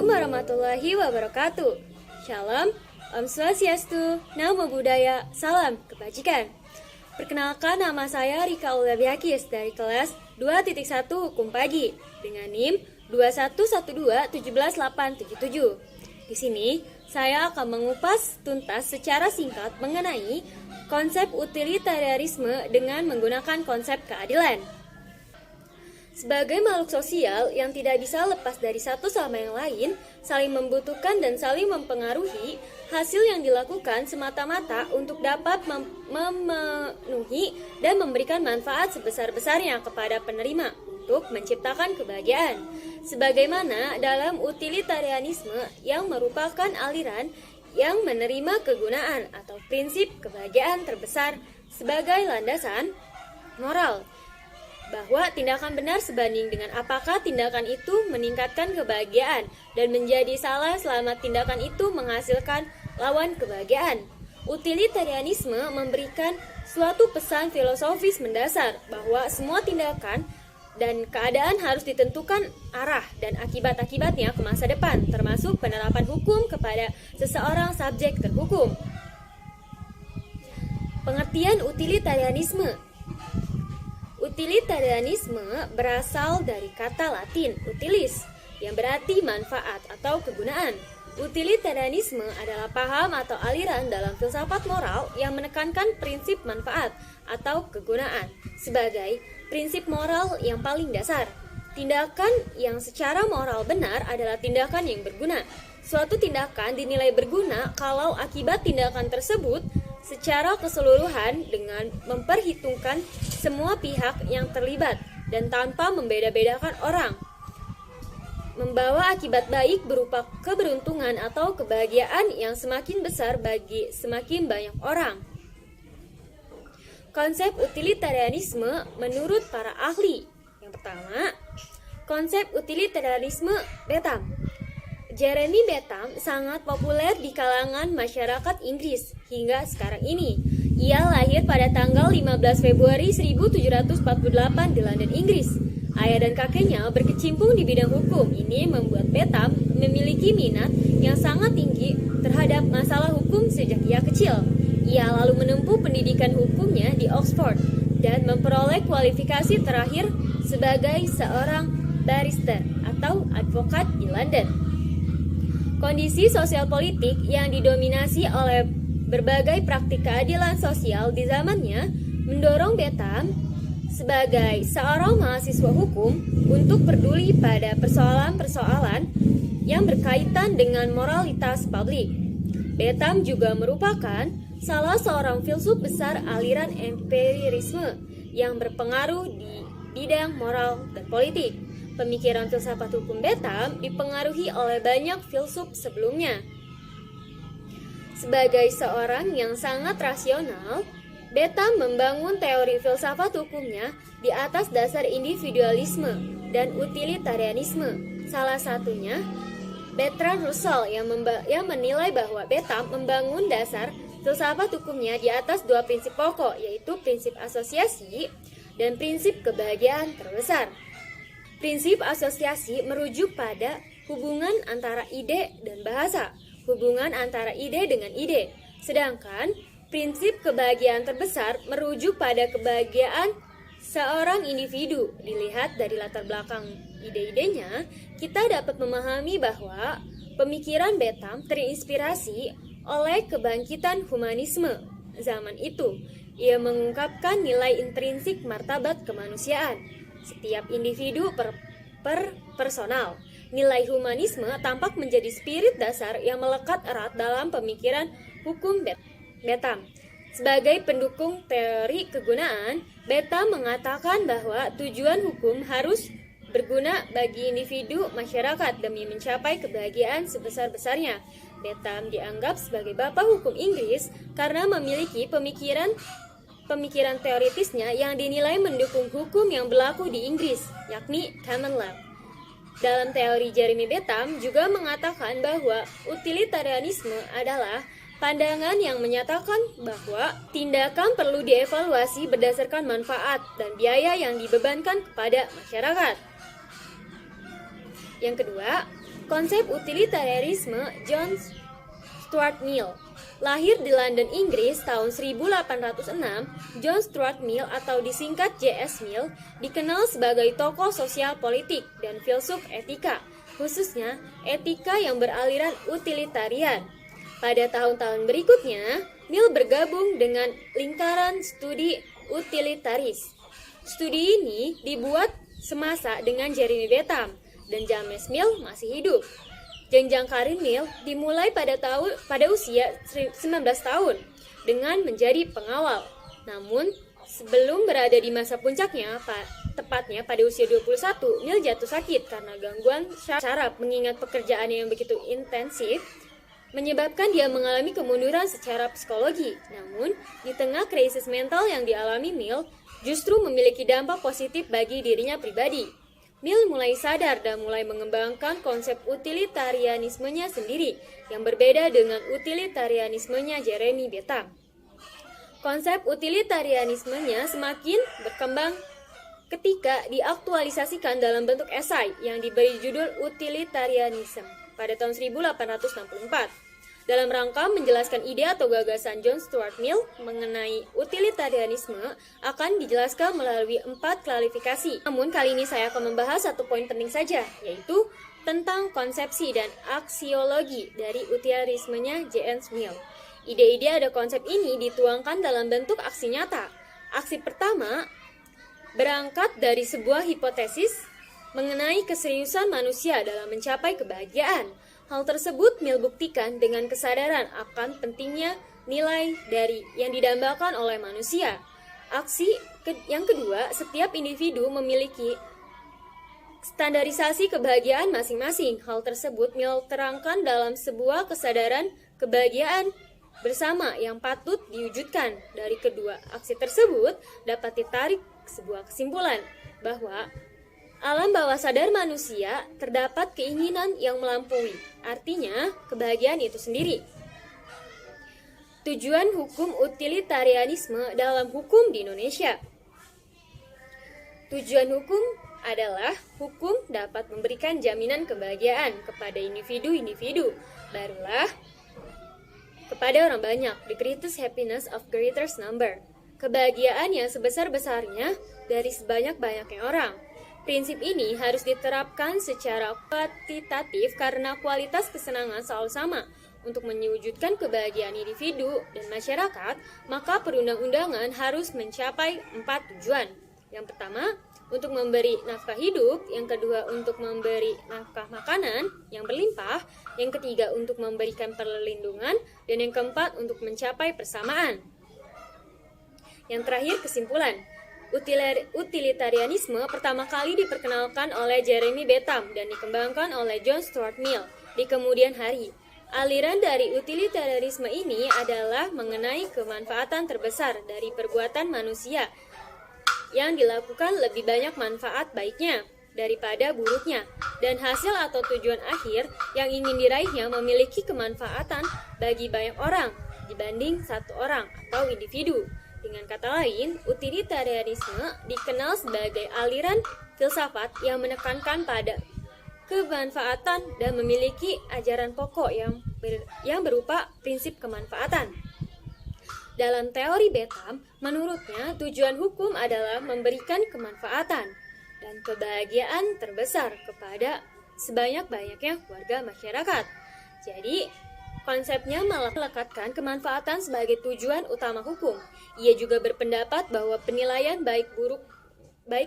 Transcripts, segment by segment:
Assalamualaikum warahmatullahi wabarakatuh. Shalom, Om Swastiastu, Namo Buddhaya, Salam Kebajikan. Perkenalkan, nama saya Rika Ulabiakis dari kelas 2.1 Hukum Pagi dengan NIM 211217877. Di sini saya akan mengupas tuntas secara singkat mengenai konsep utilitarianisme dengan menggunakan konsep keadilan. Sebagai makhluk sosial yang tidak bisa lepas dari satu sama yang lain, saling membutuhkan dan saling mempengaruhi, hasil yang dilakukan semata-mata untuk dapat memenuhi dan memberikan manfaat sebesar-besarnya kepada penerima untuk menciptakan kebahagiaan. Sebagaimana dalam utilitarianisme yang merupakan aliran yang menerima kegunaan atau prinsip kebahagiaan terbesar sebagai landasan moral, bahwa tindakan benar sebanding dengan apakah tindakan itu meningkatkan kebahagiaan dan menjadi salah selama tindakan itu menghasilkan lawan kebahagiaan. Utilitarianisme memberikan suatu pesan filosofis mendasar bahwa semua tindakan dan keadaan harus ditentukan arah dan akibat-akibatnya ke masa depan, termasuk penerapan hukum kepada seseorang subjek terhukum. Pengertian utilitarianisme. Utilitarianisme berasal dari kata Latin utilis yang berarti manfaat atau kegunaan. Utilitarianisme adalah paham atau aliran dalam filsafat moral yang menekankan prinsip manfaat atau kegunaan sebagai prinsip moral yang paling dasar. Tindakan yang secara moral benar adalah tindakan yang berguna. Suatu tindakan dinilai berguna kalau akibat tindakan tersebut secara keseluruhan dengan memperhitungkan semua pihak yang terlibat dan tanpa membeda-bedakan orang, membawa akibat baik berupa keberuntungan atau kebahagiaan yang semakin besar bagi semakin banyak orang. Konsep utilitarianisme menurut para ahli. Yang pertama, konsep utilitarianisme Bentham. Jeremy Bentham sangat populer di kalangan masyarakat Inggris hingga sekarang ini. Ia lahir pada tanggal 15 Februari 1748 di London, Inggris. Ayah dan kakeknya berkecimpung di bidang hukum. Ini membuat Bentham memiliki minat yang sangat tinggi terhadap masalah hukum sejak ia kecil. Ia lalu menempuh pendidikan hukumnya di Oxford dan memperoleh kualifikasi terakhir sebagai seorang barrister atau advokat di London. Kondisi sosial politik yang didominasi oleh berbagai praktik keadilan sosial di zamannya mendorong Bentham sebagai seorang mahasiswa hukum untuk peduli pada persoalan-persoalan yang berkaitan dengan moralitas publik. Bentham juga merupakan salah seorang filsuf besar aliran empirisme yang berpengaruh di bidang moral dan politik. Pemikiran filsafat hukum Bentham dipengaruhi oleh banyak filsuf sebelumnya. Sebagai seorang yang sangat rasional, Bentham membangun teori filsafat hukumnya di atas dasar individualisme dan utilitarianisme. Salah satunya, Bertrand Russell yang menilai bahwa Bentham membangun dasar filsafat hukumnya di atas dua prinsip pokok, yaitu prinsip asosiasi dan prinsip kebahagiaan terbesar. Prinsip asosiasi merujuk pada hubungan antara ide dan bahasa, hubungan antara ide dengan ide. Sedangkan prinsip kebahagiaan terbesar merujuk pada kebahagiaan seorang individu. Dilihat dari latar belakang ide-idenya, kita dapat memahami bahwa pemikiran Bentham terinspirasi oleh kebangkitan humanisme zaman itu. Ia mengungkapkan nilai intrinsik martabat kemanusiaan setiap individu personal. Nilai humanisme tampak menjadi spirit dasar yang melekat erat dalam pemikiran hukum Bentham. Sebagai pendukung teori kegunaan, Bentham mengatakan bahwa tujuan hukum harus berguna bagi individu masyarakat demi mencapai kebahagiaan sebesar-besarnya. Bentham dianggap sebagai bapak hukum Inggris karena memiliki pemikiran teoritisnya yang dinilai mendukung hukum yang berlaku di Inggris, yakni common law. Dalam teori Jeremy Bentham juga mengatakan bahwa utilitarianisme adalah pandangan yang menyatakan bahwa tindakan perlu dievaluasi berdasarkan manfaat dan biaya yang dibebankan kepada masyarakat. Yang kedua, Konsep utilitarianisme John Stuart Mill. Lahir di London, Inggris tahun 1806, John Stuart Mill atau disingkat J.S. Mill dikenal sebagai tokoh sosial politik dan filsuf etika, khususnya etika yang beraliran utilitarian. Pada tahun-tahun berikutnya, Mill bergabung dengan lingkaran studi utilitaris. Studi ini dibuat semasa dengan Jeremy Bentham dan James Mill masih hidup. Jenjang karir Mill dimulai pada usia 19 tahun dengan menjadi pengawal. Namun, sebelum berada di masa puncaknya, tepatnya pada usia 21, Mill jatuh sakit karena gangguan saraf mengingat pekerjaannya yang begitu intensif, menyebabkan dia mengalami kemunduran secara psikologi. Namun, di tengah krisis mental yang dialami Mill, justru memiliki dampak positif bagi dirinya pribadi. Mill mulai sadar dan mulai mengembangkan konsep utilitarianismenya sendiri yang berbeda dengan utilitarianismenya Jeremy Bentham. Konsep utilitarianismenya semakin berkembang ketika diaktualisasikan dalam bentuk esai yang diberi judul Utilitarianism pada tahun 1864. Dalam rangka menjelaskan ide atau gagasan John Stuart Mill mengenai utilitarianisme akan dijelaskan melalui 4 klarifikasi. Namun kali ini saya akan membahas satu poin penting saja, yaitu tentang konsepsi dan aksiologi dari utilitarismenya J.S. Mill. Ide-ide atau konsep ini dituangkan dalam bentuk aksi nyata. Aksi pertama berangkat dari sebuah hipotesis mengenai keseriusan manusia dalam mencapai kebahagiaan. Hal tersebut Mill buktikan dengan kesadaran akan pentingnya nilai dari yang didambakan oleh manusia. Yang kedua, setiap individu memiliki standarisasi kebahagiaan masing-masing. Hal tersebut Mill terangkan dalam sebuah kesadaran kebahagiaan bersama yang patut diwujudkan. Dari kedua aksi tersebut dapat ditarik sebuah kesimpulan bahwa alam bawah sadar manusia terdapat keinginan yang melampaui, artinya kebahagiaan itu sendiri. Tujuan hukum utilitarianisme dalam hukum di Indonesia. Tujuan hukum adalah hukum dapat memberikan jaminan kebahagiaan kepada individu-individu, barulah kepada orang banyak, the greatest happiness of greatest number. Kebahagiaan yang sebesar-besarnya dari sebanyak-banyaknya orang. Prinsip ini harus diterapkan secara kuantitatif karena kualitas kesenangan selalu sama. Untuk mewujudkan kebahagiaan individu dan masyarakat, maka perundang-undangan harus mencapai 4 tujuan. Yang pertama, untuk memberi nafkah hidup. Yang kedua, untuk memberi nafkah makanan yang berlimpah. Yang ketiga, untuk memberikan perlindungan. Dan yang keempat, untuk mencapai persamaan. Yang terakhir, kesimpulan. Utilitarianisme pertama kali diperkenalkan oleh Jeremy Bentham dan dikembangkan oleh John Stuart Mill di kemudian hari. Aliran dari utilitarianisme ini adalah mengenai kemanfaatan terbesar dari perbuatan manusia yang dilakukan lebih banyak manfaat baiknya daripada buruknya, dan hasil atau tujuan akhir yang ingin diraihnya memiliki kemanfaatan bagi banyak orang dibanding satu orang atau individu. Dengan kata lain, utilitarianisme dikenal sebagai aliran filsafat yang menekankan pada kemanfaatan dan memiliki ajaran pokok yang berupa prinsip kemanfaatan. Dalam teori Bentham, menurutnya tujuan hukum adalah memberikan kemanfaatan dan kebahagiaan terbesar kepada sebanyak-banyaknya warga masyarakat. Jadi, konsepnya melekatkan kemanfaatan sebagai tujuan utama hukum. Ia juga berpendapat bahwa penilaian baik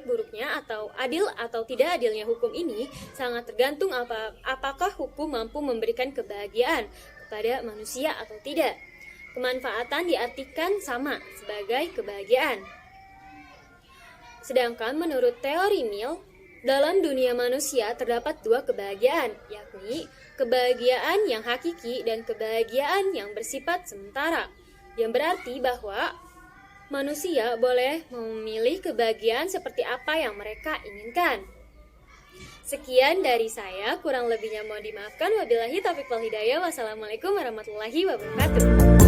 buruknya atau adil atau tidak adilnya hukum ini sangat tergantung apakah hukum mampu memberikan kebahagiaan kepada manusia atau tidak. Kemanfaatan diartikan sama sebagai kebahagiaan. Sedangkan menurut teori Mill, dalam dunia manusia terdapat 2 kebahagiaan, yakni kebahagiaan yang hakiki dan kebahagiaan yang bersifat sementara, yang berarti bahwa manusia boleh memilih kebahagiaan seperti apa yang mereka inginkan. Sekian dari saya, kurang lebihnya mohon dimaafkan. Wabillahi taufiq wal hidayah. Wassalamualaikum warahmatullahi wabarakatuh.